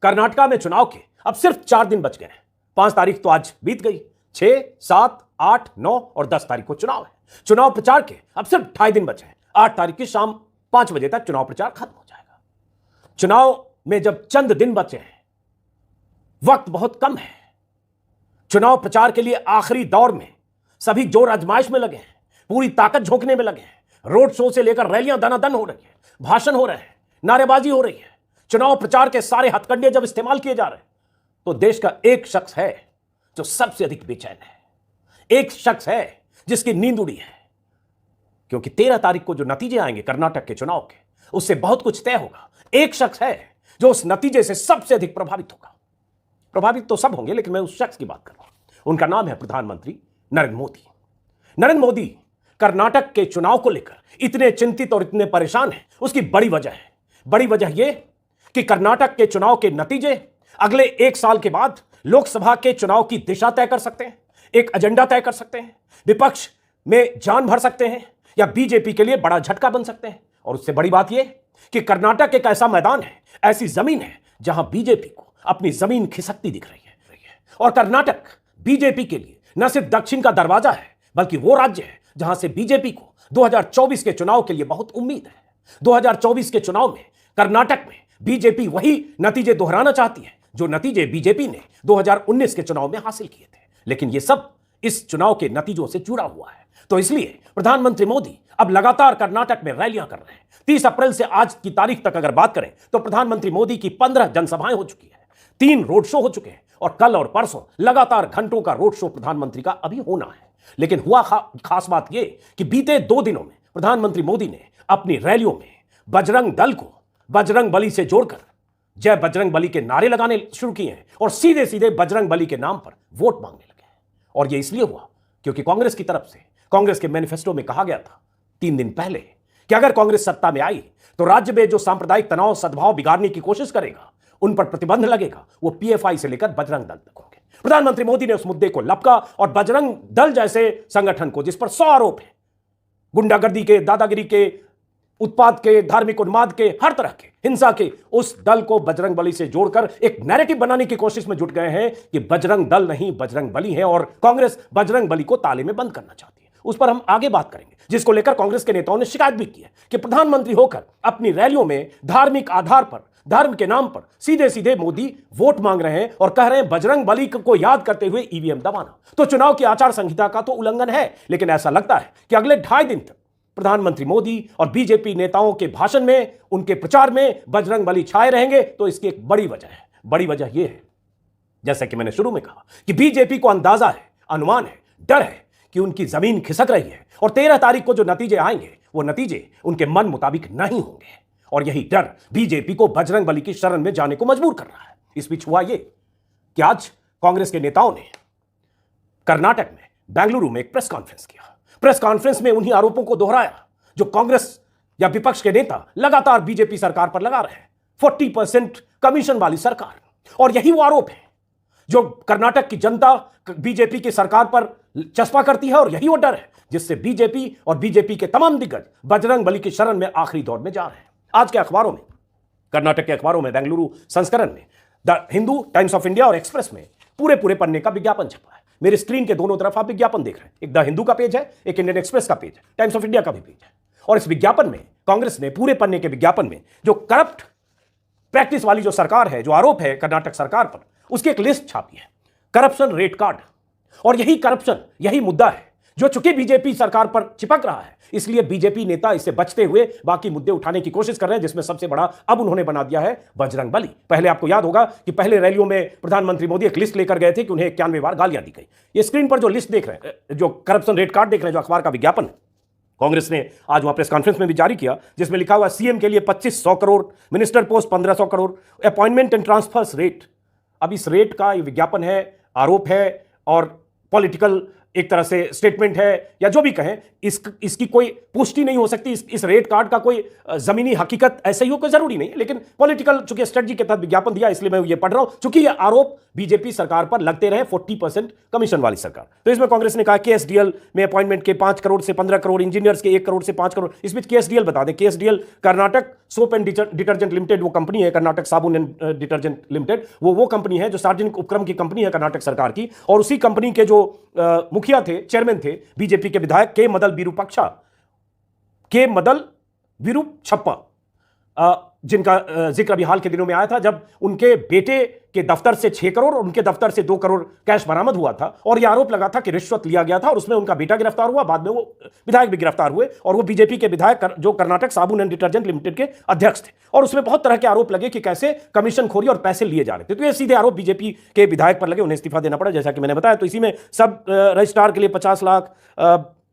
कर्नाटका में चुनाव के अब सिर्फ 4 दिन बच गए हैं। 5 तारीख तो आज बीत गई, 6, 7, 8, 9 और 10 तारीख को चुनाव है। चुनाव प्रचार के अब सिर्फ 2.5 दिन बचे हैं। 8 तारीख की शाम 5 बजे तक चुनाव प्रचार खत्म हो जाएगा। चुनाव में जब चंद दिन बचे हैं, वक्त बहुत कम है। चुनाव प्रचार के लिए आखिरी दौर में सभी जोर आजमाइश में लगे हैं, पूरी ताकत झोंकने में लगे हैं। रोड शो से लेकर रैलियां दनादन हो रही है, भाषण हो रहे हैं, नारेबाजी हो रही है। चुनाव प्रचार के सारे हथकंडे जब इस्तेमाल किए जा रहे हैं, तो देश का एक शख्स है जो सबसे अधिक बेचैन है। एक शख्स है जिसकी नींद उड़ी है, क्योंकि 13 तारीख को जो नतीजे आएंगे कर्नाटक के चुनाव के, उससे बहुत कुछ तय होगा। एक शख्स है जो उस नतीजे से सबसे अधिक प्रभावित होगा। प्रभावित तो सब होंगे, लेकिन मैं उस शख्स की बात कर रहा हूं। उनका नाम है प्रधानमंत्री नरेंद्र मोदी। नरेंद्र मोदी कर्नाटक के चुनाव को लेकर इतने चिंतित और इतने परेशान हैं, उसकी बड़ी वजह है। बड़ी वजह यह कि कर्नाटक के चुनाव के नतीजे अगले 1 साल के बाद लोकसभा के चुनाव की दिशा तय कर सकते हैं, एक एजेंडा तय कर सकते हैं, विपक्ष में जान भर सकते हैं, या बीजेपी के लिए बड़ा झटका बन सकते हैं। और उससे बड़ी बात यह कि कर्नाटक एक ऐसा मैदान है, ऐसी जमीन है जहां बीजेपी को अपनी जमीन खिसकती दिख रही है। और कर्नाटक बीजेपी के लिए न सिर्फ दक्षिण का दरवाजा है, बल्कि वो राज्य है जहां से बीजेपी को 2024 के चुनाव के लिए बहुत उम्मीद है। 2024 के चुनाव में कर्नाटक में बीजेपी वही नतीजे दोहराना चाहती है जो नतीजे बीजेपी ने 2019 के चुनाव में हासिल किए थे। लेकिन यह सब इस चुनाव के नतीजों से जुड़ा हुआ है। तो इसलिए प्रधानमंत्री मोदी अब लगातार कर्नाटक में रैलियां कर रहे हैं। 30 अप्रैल से आज की तारीख तक अगर बात करें तो प्रधानमंत्री मोदी की 15 जनसभाएं हो चुकी है, 3 रोड शो हो चुके हैं, और कल और परसों लगातार घंटों का रोड शो प्रधानमंत्री का अभी होना है। लेकिन हुआ खास बात यह कि बीते 2 दिनों में प्रधानमंत्री मोदी ने अपनी रैलियों में बजरंग दल को बजरंग बली से जोड़कर जय बजरंग बली के नारे लगाने शुरू किए हैं, और सीधे सीधे बजरंग बली के नाम पर वोट मांगने लगे हैं। और यह इसलिए हुआ क्योंकि कांग्रेस की तरफ से, कांग्रेस के मैनिफेस्टो में कहा गया था 3 दिन पहले कि अगर कांग्रेस सत्ता में आई तो राज्य में जो सांप्रदायिक तनाव सद्भाव बिगाड़ने की कोशिश करेगा, उन पर प्रतिबंध लगेगा। वो पीएफआई से लेकर बजरंग दल तक होंगे। प्रधानमंत्री मोदी ने उस मुद्दे को लपका, और बजरंग दल जैसे संगठन को, जिस पर 100 आरोप है, गुंडागर्दी के, दादागिरी के, उत्पाद के, धार्मिक उन्माद के, हर तरह के हिंसा के, उस दल को बजरंग बली से जोड़कर एक नैरेटिव बनाने की कोशिश में जुट गए हैं कि बजरंग दल नहीं बजरंग बली है, और कांग्रेस बजरंग बली को ताले में बंद करना चाहती है। उस पर हम आगे बात करेंगे, जिसको लेकर कांग्रेस के नेताओं ने शिकायत भी की है कि प्रधानमंत्री होकर अपनी रैलियों में धार्मिक आधार पर, धर्म के नाम पर सीधे सीधे मोदी वोट मांग रहे हैं और कह रहे हैं बजरंग बली को याद करते हुए ईवीएम दबाना। तो चुनाव की आचार संहिता का तो उल्लंघन है, लेकिन ऐसा लगता है कि अगले 2.5 दिन तक प्रधानमंत्री मोदी और बीजेपी नेताओं के भाषण में, उनके प्रचार में बजरंग बली छाए रहेंगे। तो इसकी एक बड़ी वजह है। बड़ी वजह यह है, जैसा कि मैंने शुरू में कहा, कि बीजेपी को अंदाजा है, अनुमान है, डर है कि उनकी जमीन खिसक रही है, और 13 तारीख को जो नतीजे आएंगे वो नतीजे उनके मन मुताबिक नहीं होंगे। और यही डर बीजेपी को बजरंग बली की शरण में जाने को मजबूर कर रहा है। इस बीच हुआ यह कि आज कांग्रेस के नेताओं ने कर्नाटक में बेंगलुरु में एक प्रेस कॉन्फ्रेंस किया। प्रेस कॉन्फ्रेंस में उन्हीं आरोपों को दोहराया जो कांग्रेस या विपक्ष के नेता लगातार बीजेपी सरकार पर लगा रहे हैं, 40% कमीशन वाली सरकार। और यही वो आरोप है जो कर्नाटक की जनता बीजेपी की सरकार पर चस्पा करती है, और यही वो डर है जिससे बीजेपी और बीजेपी के तमाम दिग्गज बजरंग बली की शरण में आखिरी दौर में जा रहे हैं। आज के अखबारों में, कर्नाटक के अखबारों में, बेंगलुरु संस्करण में the Hindu, times of India और एक्सप्रेस में पूरे पन्ने का विज्ञापन छपा है। मेरे स्क्रीन के दोनों तरफ आप विज्ञापन देख रहे हैं। एक द हिंदू का पेज है, एक इंडियन एक्सप्रेस का पेज है, टाइम्स ऑफ इंडिया का भी पेज है। और इस विज्ञापन में कांग्रेस ने पूरे पन्ने के विज्ञापन में जो करप्ट प्रैक्टिस वाली जो सरकार है, जो आरोप है कर्नाटक सरकार पर, उसकी एक लिस्ट छापी है, करप्शन रेट कार्ड। और यही करप्शन, यही मुद्दा है जो चूंकि बीजेपी सरकार पर चिपक रहा है, इसलिए बीजेपी नेता इससे बचते हुए बाकी मुद्दे उठाने की कोशिश कर रहे हैं, जिसमें सबसे बड़ा अब उन्होंने बना दिया है बजरंग बली। पहले आपको याद होगा कि पहले रैलियों में प्रधानमंत्री मोदी एक लिस्ट लेकर गए थे कि उन्हें 91 बार गालियां दी गई। ये स्क्रीन पर जो लिस्ट देख रहे हैं, जो करप्शन रेट कार्ड देख रहे हैं, जो अखबार का विज्ञापन है, कांग्रेस ने आज वहां प्रेस कॉन्फ्रेंस में भी जारी किया, जिसमें लिखा हुआ सीएम के लिए 2500 crore, minister post 1500 crore, appointment and transverse rate. अब इस रेट का ये विज्ञापन है, आरोप है, और पॉलिटिकल एक तरह से स्टेटमेंट है या जो भी कहें, इसकी कोई पुष्टि नहीं हो सकती। इस रेट कार्ड का कोई जमीनी हकीकत ऐसे ही हो, कोई जरूरी नहीं, लेकिन पॉलिटिकल चूंकि स्ट्रेटजी के तहत विज्ञापन दिया इसलिए मैं ये पढ़ रहा हूं, चूंकि ये आरोप बीजेपी सरकार पर लगते रहे, 40% कमीशन वाली सरकार। तो इसमें कांग्रेस ने कहा केएसडीएल में अपॉइंटमेंट के 5 करोड़ से 15 करोड़, इंजीनियर्स के 1 करोड़ से 5 करोड़। इस बीच केएसडीएल बता दें, KSDL Karnataka soap and detergent limited वो कंपनी है, कर्नाटक साबुन एंड डिटर्जेंट लिमिटेड, वो कंपनी है जो सार्वजनिक उपक्रम की कंपनी है कर्नाटक सरकार की। और उसी कंपनी के जो मुखिया थे, चेयरमैन थे बीजेपी के विधायक के मदल विरूपक्षप्पा, जिनका जिक्र अभी हाल के दिनों में आया था, जब उनके बेटे के दफ्तर से 6 करोड़ और उनके दफ्तर से 2 करोड़ कैश बरामद हुआ था और यह आरोप लगा था कि रिश्वत लिया गया था, और उसमें उनका बेटा गिरफ्तार हुआ, बाद में वो विधायक भी गिरफ्तार हुए, और वो बीजेपी के विधायक जो कर्नाटक साबुन एंड डिटर्जेंट लिमिटेड के अध्यक्ष थे। और उसमें बहुत तरह के आरोप लगे कि कैसे कमीशन और पैसे लिए जा रहे थे। तो ये सीधे आरोप बीजेपी के विधायक पर लगे, उन्हें इस्तीफा देना पड़ा, जैसा कि मैंने बताया। तो इसी में सब रजिस्ट्रार के लिए 50 लाख,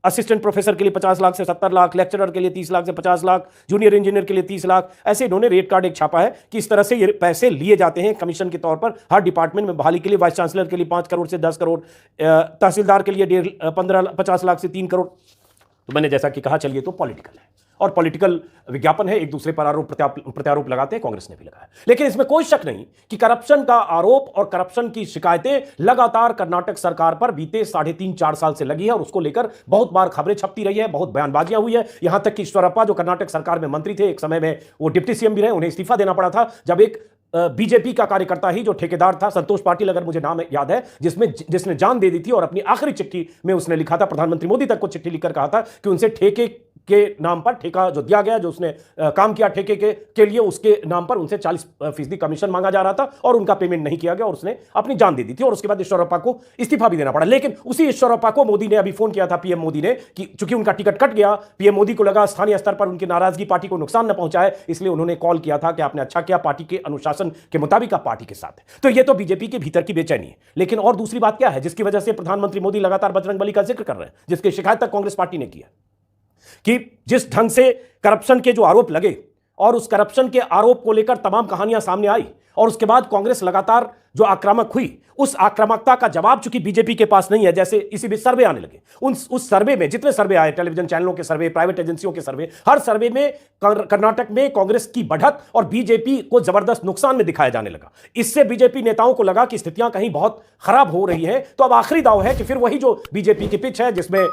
असिस्टेंट प्रोफेसर के लिए 50 लाख से 70 लाख, लेक्चरर के लिए 30 लाख से 50 लाख, जूनियर इंजीनियर के लिए 30 लाख, ऐसे इन्होंने रेट कार्ड एक छापा है कि इस तरह से ये पैसे लिए जाते हैं कमीशन के तौर पर हर डिपार्टमेंट में बहाली के लिए। वाइस चांसलर के लिए 5 करोड़ से 10 करोड़, तहसीलदार के लिए 50 लाख से 3 करोड़। तो मैंने जैसा कि कहा, चलिए तो पॉलिटिकल है और पॉलिटिकल विज्ञापन है, एक दूसरे पर आरोप प्रत्यारोप लगाते हैं, कांग्रेस ने भी लगाया। लेकिन इसमें कोई शक नहीं कि करप्शन का आरोप और करप्शन की शिकायतें लगातार कर्नाटक सरकार पर बीते 3.5-4 साल से लगी है और उसको लेकर बहुत बार खबरें छपती रही है, बहुत बयानबाजियां हुई है। यहां तक कि ईश्वरप्पा जो कर्नाटक सरकार में मंत्री थे, एक समय में वो डिप्टी सीएम भी रहे, उन्हें इस्तीफा देना पड़ा था जब एक बीजेपी का कार्यकर्ता ही जो ठेकेदार था, संतोष पाटिल अगर मुझे नाम याद है, जिसने जान दे दी थी और अपनी आखिरी चिट्ठी में उसने लिखा था, प्रधानमंत्री मोदी तक को चिट्ठी लिखकर कहा था कि उनसे ठेके के नाम पर, ठेका जो दिया गया, जो उसने काम किया ठेके के लिए, उसके नाम पर उनसे 40% कमीशन मांगा जा रहा था और उनका पेमेंट नहीं किया गया और उसने अपनी जान दे दी थी। और उसके बाद ईश्वरप्पा को इस्तीफा भी देना पड़ा। लेकिन उसी ईश्वरप्पा को मोदी ने अभी फोन किया था, पीएम मोदी ने, कि चूंकि उनका टिकट कट गया, पीएम मोदी को लगा स्थानीय स्तर पर उनकी नाराजगी पार्टी को नुकसान न पहुंचाए, इसलिए उन्होंने कॉल किया था कि आपने अच्छा किया, पार्टी के अनुशासन के मुताबिक आप पार्टी के साथ है। तो ये तो बीजेपी के भीतर की बेचैनी है। लेकिन और दूसरी बात क्या है जिसकी वजह से प्रधानमंत्री मोदी लगातार बजरंगबली का जिक्र कर रहे हैं, जिसकी शिकायत तक कांग्रेस पार्टी ने किया कि जिस ढंग से करप्शन के जो आरोप लगे और उस करप्शन के आरोप को लेकर तमाम कहानियां सामने आई और उसके बाद कांग्रेस लगातार जो आक्रामक हुई, उस आक्रामकता का जवाब चूंकि बीजेपी के पास नहीं है, जैसे इसी बीच सर्वे आने लगे, उस सर्वे में जितने सर्वे आए, टेलीविजन चैनलों के सर्वे, प्राइवेट एजेंसियों के सर्वे, हर सर्वे में कर्नाटक में कांग्रेस की बढ़त और बीजेपी को जबरदस्त नुकसान में दिखाया जाने लगा। इससे बीजेपी नेताओं को लगा कि स्थितियां कहीं बहुत खराब हो रही है। तो अब आखिरी दाव है कि फिर वही जो बीजेपी की पिच है, जिसमें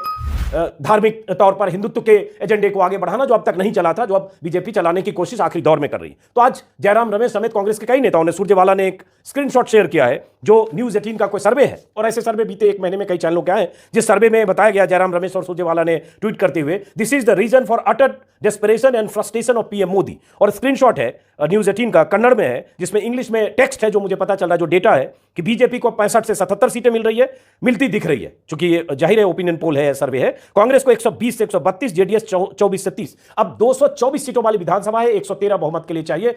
धार्मिक तौर पर हिंदुत्व के एजेंडे को आगे बढ़ाना, जो अब तक नहीं चला था, जो अब बीजेपी चलाने की कोशिश आखिरी दौर में कर रही है। तो आज जयराम रमेश समेत कांग्रेस के कई नेताओं ने, सुरजेवाला ने एक स्क्रीनशॉट शेयर किया है जो न्यूज 18 का कोई सर्वे है, और ऐसे सर्वे बीते 1 महीने में कई चैनलों के आए, जिस सर्वे में बताया गया, जयराम रमेश और सुरजेवाला ने ट्वीट करते हुए, this is the reason for utter desperation and frustration of PM Modi. और स्क्रीनशॉट है न्यूज 18 का, कन्नड़ में है, जिसमें इंग्लिश में टेक्स्ट है, जो मुझे पता चल रहा है, जो डेटा है कि बीजेपी को 65 से 77 सीटें मिलती दिख रही है, चूंकि ये जाहिर है ओपिनियन पोल है, सर्वे है। कांग्रेस को 120 से 132, जेडीएस 24 से 30। अब 224 सीटों वाली विधानसभा है, 113 बहुमत के लिए चाहिए।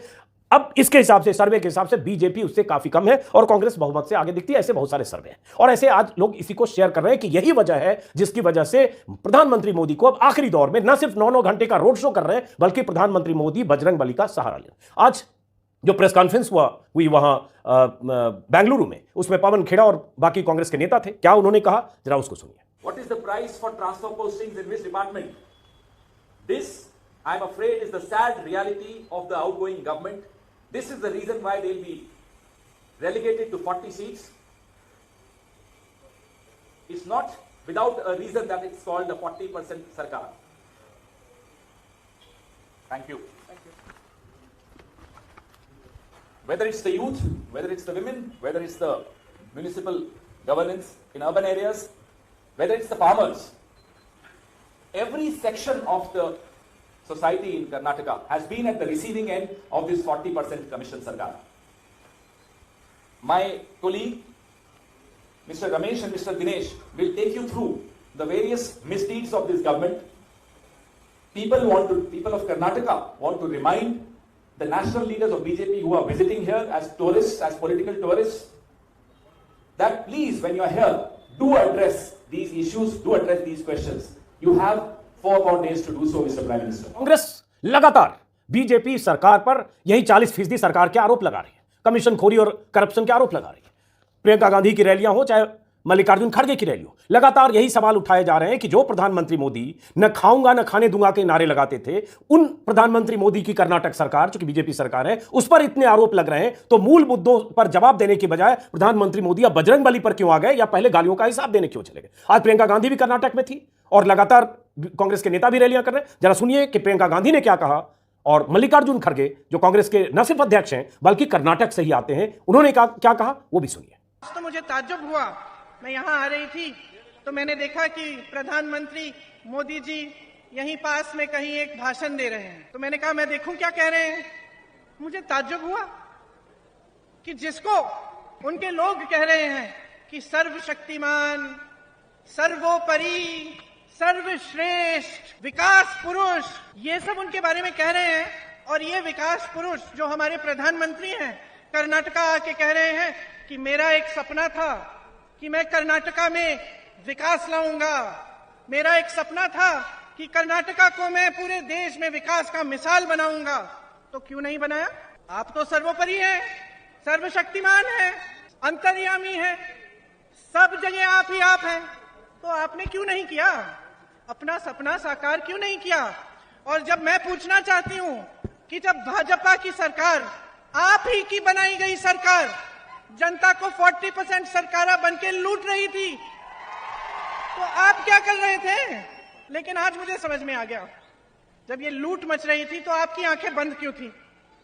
अब इसके हिसाब से, सर्वे के हिसाब से बीजेपी उससे काफी कम है और कांग्रेस बहुमत से आगे दिखती है। ऐसे बहुत सारे सर्वे हैं और ऐसे आज लोग इसी को शेयर कर रहे हैं कि यही वजह है जिसकी वजह से प्रधानमंत्री मोदी को अब आखिरी दौर में न सिर्फ 9-9 घंटे का रोड शो कर रहे हैं, बल्कि प्रधानमंत्री मोदी बजरंगबली का सहारा ले। आज जो प्रेस कॉन्फ्रेंस हुई वहां बेंगलुरु में, उसमें पवन खेड़ा और बाकी कांग्रेस के नेता थे। क्या उन्होंने कहा, जरा उसको सुनिए। What is the price for transfer postings in which department? This, I am afraid, is the sad reality of the outgoing government. This is the reason why they will be relegated to 40 seats. It's not without a reason that it's called the 40% Sarkar. Thank you. Whether it's the youth, whether it's the women, whether it's the municipal governance in urban areas, whether it's the farmers, every section of the society in Karnataka has been at the receiving end of this 40% commission Sarkar. My colleague, Mr. Ramesh and Mr. Dinesh, will take you through the various misdeeds of this government. People of Karnataka want to remind the national leaders of BJP who are visiting here as tourists, as political tourists, that please, when you are here, do address these issues, do address these questions. You have 4 more days to do so, Mr. Prime Minister. Congress लगातार BJP सरकार पर यही 40% सरकार के आरोप लगा रही है, कमीशन खोरी और करप्शन के आरोप लगा रही है। प्रियंका गांधी की रैलियां हो, चाहे मल्लिकार्जुन खड़गे की रैली हो। लगातार यही सवाल उठाए जा रहे हैं कि जो प्रधानमंत्री मोदी न खाऊंगा न खाने दूंगा के नारे लगाते थे, उन प्रधानमंत्री मोदी की कर्नाटक सरकार, जो कि बीजेपी सरकार है, उस पर इतने आरोप लग रहे हैं, तो मूल मुद्दों पर जवाब देने की बजाय प्रधानमंत्री मोदी अब बजरंगबली पर क्यों आ गए, या पहले गालियों का हिसाब देने क्यों चले गए। आज प्रियंका गांधी भी कर्नाटक में थी और लगातार कांग्रेस के नेता भी रैलियां कर रहे हैं। जरा सुनिए कि प्रियंका गांधी ने क्या कहा, और मल्लिकार्जुन खड़गे जो कांग्रेस के न सिर्फ अध्यक्ष हैं बल्कि कर्नाटक से ही आते हैं, उन्होंने क्या कहा वो भी सुनिए। तो मुझे ताज्जुब हुआ, मैं यहाँ आ रही थी तो मैंने देखा कि प्रधानमंत्री मोदी जी यहीं पास में कहीं एक भाषण दे रहे हैं, तो मैंने कहा मैं देखूं क्या कह रहे हैं। मुझे ताज्जुब हुआ कि जिसको उनके लोग कह रहे हैं कि सर्वशक्तिमान, सर्वोपरि, सर्वश्रेष्ठ, विकास पुरुष, ये सब उनके बारे में कह रहे हैं, और ये विकास पुरुष जो हमारे प्रधानमंत्री हैं कर्नाटका आके कह रहे हैं कि मेरा एक सपना था कि मैं कर्नाटका में विकास लाऊंगा, मेरा एक सपना था कि कर्नाटका को मैं पूरे देश में विकास का मिसाल बनाऊंगा। तो क्यों नहीं बनाया? आप तो सर्वोपरि हैं, सर्वशक्तिमान हैं, अंतर्यामी हैं, सब जगह आप ही आप हैं, तो आपने क्यों नहीं किया? अपना सपना साकार क्यों नहीं किया? और जब मैं पूछना चाहती हूं कि जब भाजपा की सरकार, आप ही की बनाई गई सरकार, जनता को 40% सरकारा बनके लूट रही थी, तो आप क्या कर रहे थे? लेकिन आज मुझे समझ में आ गया, जब ये लूट मच रही थी तो आपकी आंखें बंद क्यों थी?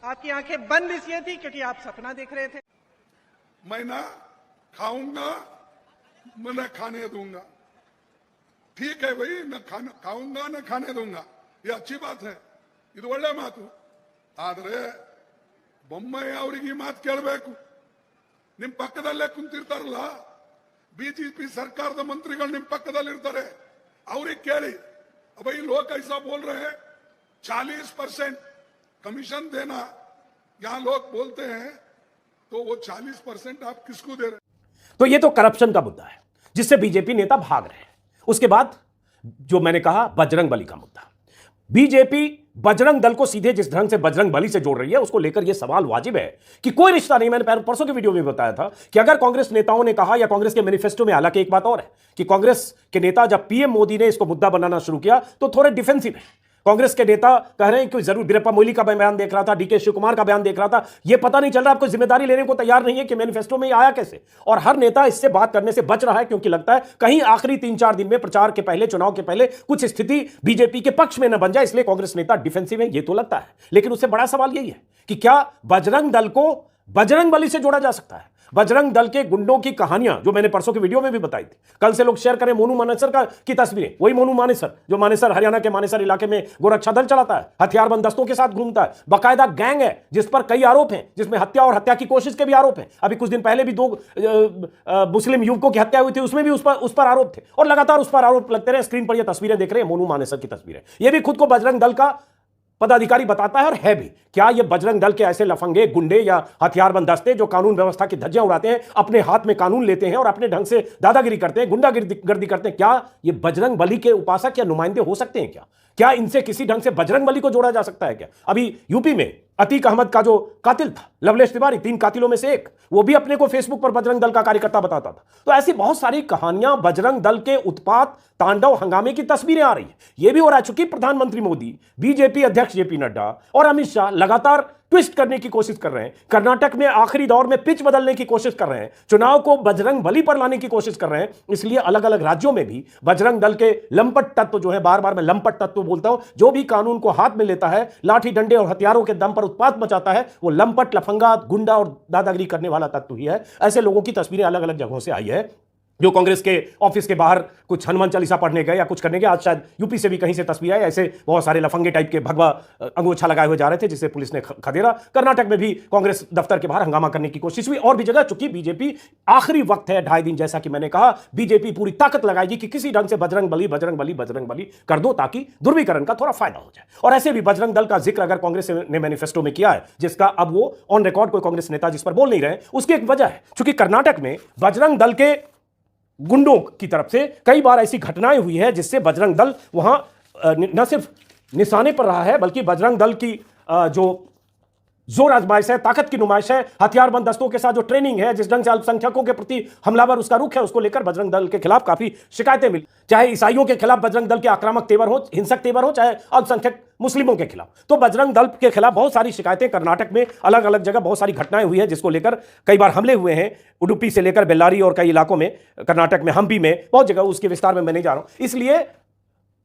आपकी आंखें बंद इसलिए थी क्योंकि आप सपना देख रहे थे। मैं ना खाऊंगा मैं न खाने दूंगा, ठीक है भाई, न खाऊंगा न खाने दूंगा, ये अच्छी बात है, ಇದು ಒಳ್ಳೆ ಮಾತು. ಆದರೆ ಬೊಮ್ಮಾಯಿ ಅವರಿಗೆ ಈ ಮಾತು ಕೇಳಬೇಕು. ನಿಮ್ ಪಕ್ಕದಲ್ಲೇ ಕುಂತಿರ್ತಾರಲ್ಲ बीजेपी सरकार के मंत्रीಗಳು निम पಕ್ಕದಲ್ಲಿರ್ತಾರೆ, ಅವ್ರಿಗೆ ಕೇಳಿ, भाई लोग ऐसा बोल रहे हैं 40% कमीशन देना, यहां लोग बोलते हैं, तो वो 40% आप किसको दे रहे हैं? तो ये तो करप्शन का मुद्दा है जिससे बीजेपी नेता भाग रहे हैं। उसके बाद जो मैंने कहा बजरंगबली का मुद्दा, बीजेपी बजरंग दल को सीधे जिस ढंग से बजरंग बली से जोड़ रही है, उसको लेकर यह सवाल वाजिब है कि कोई रिश्ता नहीं। मैंने परसों के वीडियो में बताया था कि अगर कांग्रेस नेताओं ने कहा, या कांग्रेस के मैनिफेस्टो में, हालांकि एक बात और है कि कांग्रेस के नेता जब पीएम मोदी ने इसको मुद्दा बनाना शुरू किया तो थोड़े डिफेंसिव है। कांग्रेस के नेता कह रहे हैं कि जरूर वीरप्पा मोइली का बयान देख रहा था, डीके शिव कुमार का बयान देख रहा था, यह पता नहीं चल रहा, आपको जिम्मेदारी लेने को तैयार नहीं है कि मैनिफेस्टो में आया कैसे। और हर नेता इससे बात करने से बच रहा है क्योंकि लगता है कहीं आखिरी 3-4 दिन में प्रचार के पहले, चुनाव के पहले कुछ स्थिति बीजेपी के पक्ष में न बन जाए, इसलिए कांग्रेस नेता डिफेंसिव है, यह तो लगता है। लेकिन उससे बड़ा सवाल यही है कि क्या बजरंग दल को बजरंगबली से जोड़ा जा सकता है? बजरंग दल के गुंडों की कहानियां जो मैंने परसों के वीडियो में भी बताई थी, कल से लोग शेयर करें मोनू मानेसर की तस्वीरें, वही मोनू मानेसर जो मानेसर हरियाणा के मानेसर इलाके में गोरक्षा दल चलाता है, हथियारबंद दस्तों के साथ घूमता है, बाकायदा गैंग है जिस पर कई आरोप हैं, जिसमें हत्या और हत्या की कोशिश के भी आरोप हैं। अभी कुछ दिन पहले भी 2 मुस्लिम युवकों की हत्या हुई थी, उसमें भी उस पर आरोप थे, और लगातार उस पर आरोप लगते रहे। स्क्रीन पर यह तस्वीरें देख रहे हैं मोनू मानेसर की तस्वीरें, यह भी खुद को बजरंग दल का पदाधिकारी बताता है और है भी। क्या ये बजरंग दल के ऐसे लफंगे, गुंडे या हथियारबंद दस्ते जो कानून व्यवस्था की धज्जियां उड़ाते हैं, अपने हाथ में कानून लेते हैं और अपने ढंग से दादागिरी करते हैं, गुंडागिर्दी करते हैं, क्या ये बजरंग बली के उपासक या नुमाइंदे हो सकते हैं? क्या इनसे किसी ढंग से बजरंग बली को जोड़ा जा सकता है क्या? अभी यूपी में अतीक अहमद का जो कातिल था, लवलेश तिवारी, 3 कातिलों में से एक, वो भी अपने को फेसबुक पर बजरंग दल का कार्यकर्ता बताता था। तो ऐसी बहुत सारी कहानियां, बजरंग दल के उत्पात, तांडव, हंगामे की तस्वीरें आ रही है। यह भी हो रहा है चूंकि प्रधानमंत्री मोदी, बीजेपी अध्यक्ष जेपी नड्डा और अमित शाह लगातार ट्विस्ट करने की कोशिश कर रहे हैं, कर्नाटक में आखिरी दौर में पिच बदलने की कोशिश कर रहे हैं, चुनाव को बजरंग बली पर लाने की कोशिश कर रहे हैं। इसलिए अलग अलग राज्यों में भी बजरंग दल के लंपट तत्व जो है, बार बार मैं लंपट तत्व बोलता हूं, जो भी कानून को हाथ में लेता है, लाठी डंडे और हथियारों के दम पर उत्पात मचाता है, वो लंपट, लफंगा, गुंडा और दादागिरी करने वाला तत्व ही है। ऐसे लोगों की तस्वीरें अलग अलग जगहों से आई है, जो कांग्रेस के ऑफिस के बाहर कुछ हनुमान चालीसा पढ़ने गए या कुछ करने गए। आज शायद यूपी से भी कहीं से तस्वीर आई, ऐसे बहुत सारे लफंगे टाइप के भगवा अंगोछा लगाए हुए जा रहे थे, जिसे पुलिस ने खदेड़ा। कर्नाटक में भी कांग्रेस दफ्तर के बाहर हंगामा करने की कोशिश हुई, और भी जगह। चूंकि बीजेपी आखिरी वक्त है, 2.5 दिन, जैसा कि मैंने कहा, बीजेपी पूरी ताकत लगाएगी कि किसी ढंग से बजरंग बली कर दो, ताकि ध्रुवीकरण का थोड़ा फायदा हो जाए। और ऐसे भी बजरंग दल का जिक्र अगर कांग्रेस ने मैनिफेस्टो में किया है, जिसका अब वो ऑन रिकॉर्ड कोई कांग्रेस नेता जिस पर बोल नहीं रहे, उसकी एक वजह है। चूंकि कर्नाटक में बजरंग दल के गुंडों की तरफ से कई बार ऐसी घटनाएं हुई है जिससे बजरंग दल वहां न सिर्फ निशाने पर रहा है, बल्कि बजरंग दल की जो जोर आजमाइश है, ताकत की नुमाइश है, हथियारबंद दस्तों के साथ जो ट्रेनिंग है, जिस ढंग से अल्पसंख्यकों के प्रति हमलावर उसका रुख है, उसको लेकर बजरंग दल के खिलाफ काफी शिकायतें मिली। चाहे ईसाइयों के खिलाफ बजरंग दल के आक्रामक तेवर हो, हिंसक तेवर हो, चाहे अल्पसंख्यक मुस्लिमों के खिलाफ, तो बजरंग दल के खिलाफ बहुत सारी शिकायतें कर्नाटक में अलग अलग जगह बहुत सारी घटनाएं हुई है, जिसको लेकर कई बार हमले हुए हैं। उडुपी से लेकर बेल्लारी और कई इलाकों में, कर्नाटक में हम्पी में, बहुत जगह, उसके विस्तार में मैं नहीं जा रहा हूं। इसलिए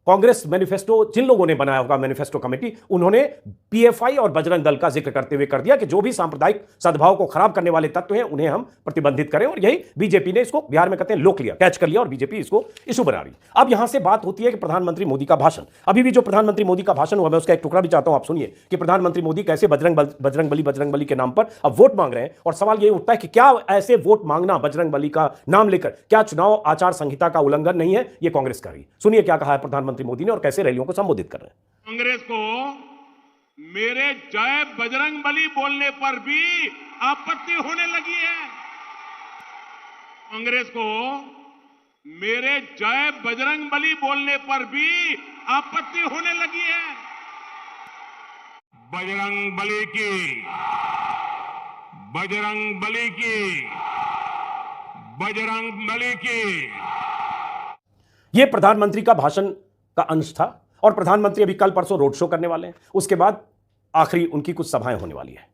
कांग्रेस मैनिफेस्टो, जिन लोगों ने बनाया होगा मैनिफेस्टो कमेटी, उन्होंने पीएफआई और बजरंग दल का जिक्र करते हुए कर दिया कि जो भी सांप्रदायिक सद्भाव को खराब करने वाले तत्व हैं उन्हें हम प्रतिबंधित करें। और यही बीजेपी ने इसको बिहार में कहते हैं लोक लिया, कैच कर लिया, और बीजेपी इसको इशू बना रही। अब यहां से बात होती है कि प्रधानमंत्री मोदी का भाषण, अभी भी जो प्रधानमंत्री मोदी का भाषण हुआ, मैं उसका एक टुकड़ा भी चाहता हूं आप सुनिए कि प्रधानमंत्री मोदी कैसे बजरंग बली के नाम पर अब वोट मांग रहे हैं। और सवाल यह उठता है कि क्या ऐसे वोट मांगना बजरंग बली का नाम लेकर क्या चुनाव आचार संहिता का उल्लंघन नहीं है? यह कांग्रेस कर रही। सुनिए क्या कहा है प्रधानमंत्री मोदी ने और कैसे रैलियों को संबोधित कर रहे हैं। कांग्रेस को मेरे जय बजरंग बली बोलने पर भी आपत्ति होने लगी है। कांग्रेस को मेरे जय बजरंग बली बोलने पर भी आपत्ति होने लगी है। बजरंग बली की, बजरंग बली की, बजरंग बली की। यह प्रधानमंत्री का भाषण का अंश था और प्रधानमंत्री अभी कल परसों रोड शो करने वाले हैं, उसके बाद आखिरी उनकी कुछ सभाएं होने वाली है।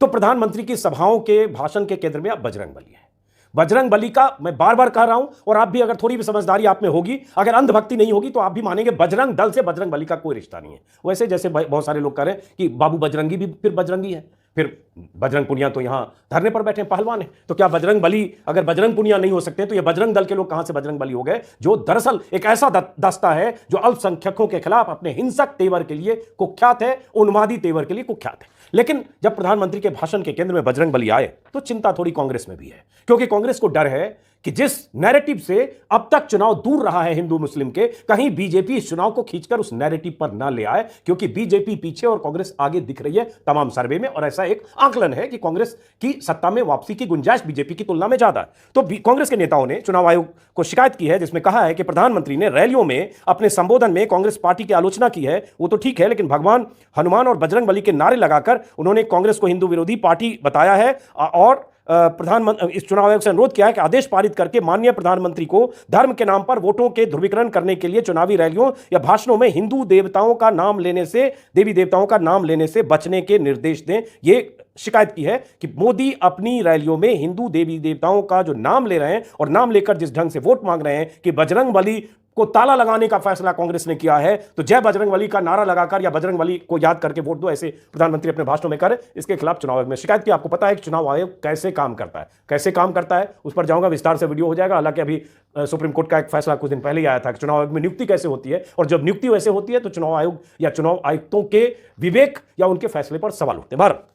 तो प्रधानमंत्री की सभाओं के भाषण के केंद्र में अब बजरंग बली है। बजरंग बली का मैं बार बार कह रहा हूं, और आप भी अगर थोड़ी भी समझदारी आप में होगी, अगर अंधभक्ति नहीं होगी, तो आप भी मानेंगे बजरंग दल से बजरंग बली का कोई रिश्ता नहीं है। वैसे जैसे बहुत सारे लोग कह रहे हैं कि बाबू बजरंगी भी फिर बजरंगी है, फिर बजरंग पुनिया तो यहां धरने पर बैठे पहलवान है, तो क्या बजरंग बली अगर बजरंग पुनिया नहीं हो सकते तो ये बजरंग दल के लोग कहां से बजरंग बली हो गए, जो दरअसल एक ऐसा दस्ता है जो अल्पसंख्यकों के खिलाफ अपने हिंसक तेवर के लिए कुख्यात है, उन्मादी तेवर के लिए कुख्यात है। लेकिन जब प्रधानमंत्री के भाषण के केंद्र में बजरंग बली आए तो चिंता थोड़ी कांग्रेस में भी है, क्योंकि कांग्रेस को डर है कि जिस नैरेटिव से अब तक चुनाव दूर रहा है हिंदू मुस्लिम के, कहीं बीजेपी इस चुनाव को खींचकर उस नैरेटिव पर ना ले आए, क्योंकि बीजेपी पीछे और कांग्रेस आगे दिख रही है तमाम सर्वे में। और ऐसा एक आकलन है कि कांग्रेस की सत्ता में वापसी की गुंजाइश बीजेपी की तुलना में ज्यादा है। तो कांग्रेस के नेताओं ने चुनाव आयोग को शिकायत की है, जिसमें कहा है कि प्रधानमंत्री ने रैलियों में अपने संबोधन में कांग्रेस पार्टी की आलोचना की है। वो तो ठीक है, लेकिन भगवान हनुमान और बजरंग बली के नारे लगाकर उन्होंने कांग्रेस को हिंदू विरोधी पार्टी बताया है। और प्रधानमंत्री इस चुनाव आयोग से अनुरोध किया है कि आदेश पारित करके माननीय प्रधानमंत्री को धर्म के नाम पर वोटों के ध्रुवीकरण करने के लिए चुनावी रैलियों या भाषणों में हिंदू देवताओं का नाम लेने से, देवी देवताओं का नाम लेने से बचने के निर्देश दें। ये शिकायत की है कि मोदी अपनी रैलियों में हिंदू देवी देवताओं का जो नाम ले रहे हैं और नाम लेकर जिस ढंग से वोट मांग रहे हैं कि बजरंग बली को ताला लगाने का फैसला कांग्रेस ने किया है, तो जय बजरंग बली का नारा लगाकर या बजरंग बली को याद करके वोट दो, ऐसे प्रधानमंत्री अपने भाषणों में करें। इसके खिलाफ चुनाव आयोग में शिकायत की। आपको पता है कि चुनाव आयोग कैसे काम करता है, कैसे काम करता है उस पर जाऊंगा, विस्तार से वीडियो हो जाएगा। हालांकि अभी सुप्रीम कोर्ट का एक फैसला कुछ दिन पहले ही आया था कि चुनाव आयोग में नियुक्ति कैसे होती है, और जब नियुक्ति वैसे होती है तो चुनाव आयोग या चुनाव आयुक्तों के विवेक या उनके फैसले पर सवाल उठते हैं। भारत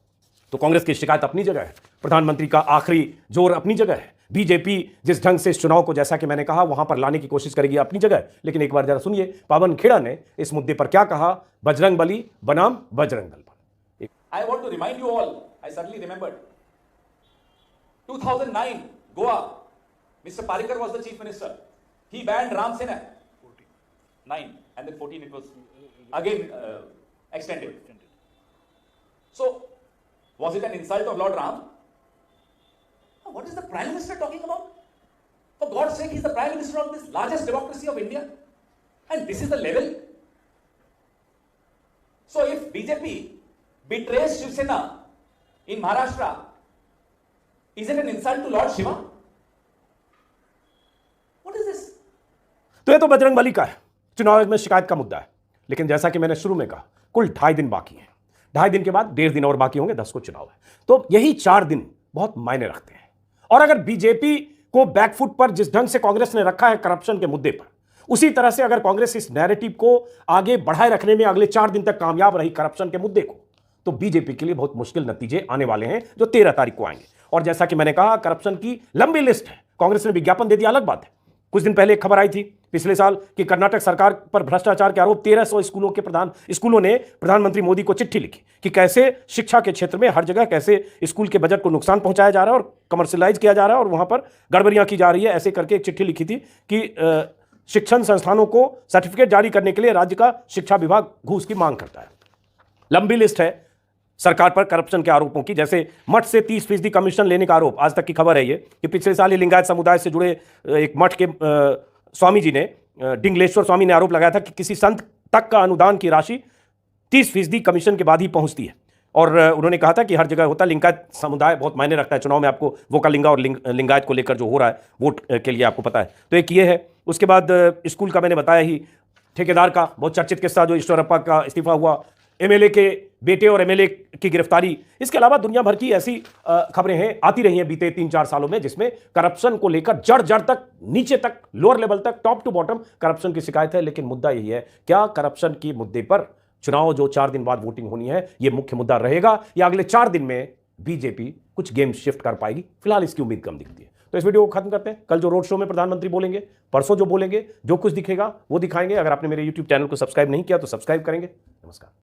तो कांग्रेस की शिकायत अपनी जगह है, प्रधानमंत्री का आखिरी जोर अपनी जगह है, बीजेपी जिस ढंग से इस चुनाव को, जैसा कि मैंने कहा, वहां पर लाने की कोशिश करेगी अपनी जगह। लेकिन एक बार जरा सुनिए पावन खेड़ा ने इस मुद्दे पर क्या कहा बजरंग बली बनाम बजरंग दल पर। I want to remind you all, I suddenly remembered, 2009, Goa, Mr. Parikar was the chief minister. He banned Ram Sena. 9 and then 14 it was again extended. So, was it an insult of Lord Ram? What is the Prime Minister talking about? For God's sake, he's the Prime Minister of this largest democracy of India. And this is the level. So if BJP betrays Shiv Sena in Maharashtra, is it an insult to Lord Shiva? What is this? तो ये तो बजरंग बली का है, चुनाव आयोग में शिकायत का मुद्दा है। लेकिन जैसा कि मैंने शुरू में कहा, कुल 2.5 दिन बाकी हैं। 2.5 दिन के बाद 1.5 दिन और बाकी होंगे, 10 को चुनाव है। तो यही 4 दिन बहुत मायने रखते हैं। और अगर बीजेपी को बैकफुट पर जिस ढंग से कांग्रेस ने रखा है करप्शन के मुद्दे पर, उसी तरह से अगर कांग्रेस इस नैरेटिव को आगे बढ़ाए रखने में अगले 4 दिन तक कामयाब रही करप्शन के मुद्दे को, तो बीजेपी के लिए बहुत मुश्किल नतीजे आने वाले हैं जो 13 तारीख को आएंगे। और जैसा कि मैंने कहा, करप्शन की लंबी लिस्ट है। कांग्रेस ने विज्ञापन दे दिया, अलग बात है। कुछ दिन पहले एक खबर आई थी पिछले साल कि कर्नाटक सरकार पर भ्रष्टाचार के आरोप 1300 स्कूलों ने प्रधानमंत्री मोदी को चिट्ठी लिखी कि कैसे शिक्षा के क्षेत्र में हर जगह कैसे स्कूल के बजट को नुकसान पहुंचाया जा रहा है और कमर्शियलाइज किया जा रहा है और वहां पर गड़बड़ियां की जा रही है। ऐसे करके एक चिट्ठी लिखी थी कि शिक्षण संस्थानों को सर्टिफिकेट जारी करने के लिए राज्य का शिक्षा विभाग घूस की मांग करता है। लंबी लिस्ट है। सरकार पर करप्शन के आरोपों की, जैसे मठ से 30% कमीशन लेने का आरोप। आज तक की खबर है ये कि पिछले साल ही लिंगायत समुदाय से जुड़े एक मठ के स्वामी जी ने, डिंगलेश्वर स्वामी ने आरोप लगाया था कि किसी संत तक का अनुदान की राशि 30% कमीशन के बाद ही पहुंचती है। और उन्होंने कहा था कि हर जगह होता, लिंगायत समुदाय बहुत मायने रखता है चुनाव में, आपको वोकालिंगा और लिंगायत को लेकर जो हो रहा है वोट के लिए, आपको पता है। तो एक ये है। उसके बाद स्कूल का मैंने बताया ही, ठेकेदार का बहुत चर्चित किस्सा जो ईश्वरप्पा का इस्तीफा हुआ, एमएलए के बेटे और एमएलए की गिरफ्तारी। इसके अलावा दुनिया भर की ऐसी खबरें हैं, आती रही हैं बीते 3-4 सालों में, जिसमें करप्शन को लेकर जड़ जड़ तक, नीचे तक, लोअर लेवल तक, टॉप टू बॉटम करप्शन की शिकायत है। लेकिन मुद्दा यही है, क्या करप्शन की मुद्दे पर चुनाव जो 4 दिन बाद वोटिंग होनी है, यह मुख्य मुद्दा रहेगा, या अगले 4 दिन में बीजेपी कुछ गेम शिफ्ट कर पाएगी? फिलहाल इसकी उम्मीद कम दिखती है। तो इस वीडियो को खत्म करते हैं। कल जो रोड शो में प्रधानमंत्री बोलेंगे, परसों जो बोलेंगे, जो कुछ दिखेगा वो दिखाएंगे। अगर आपने मेरे YouTube चैनल को सब्सक्राइब नहीं किया तो सब्सक्राइब करेंगे। नमस्कार।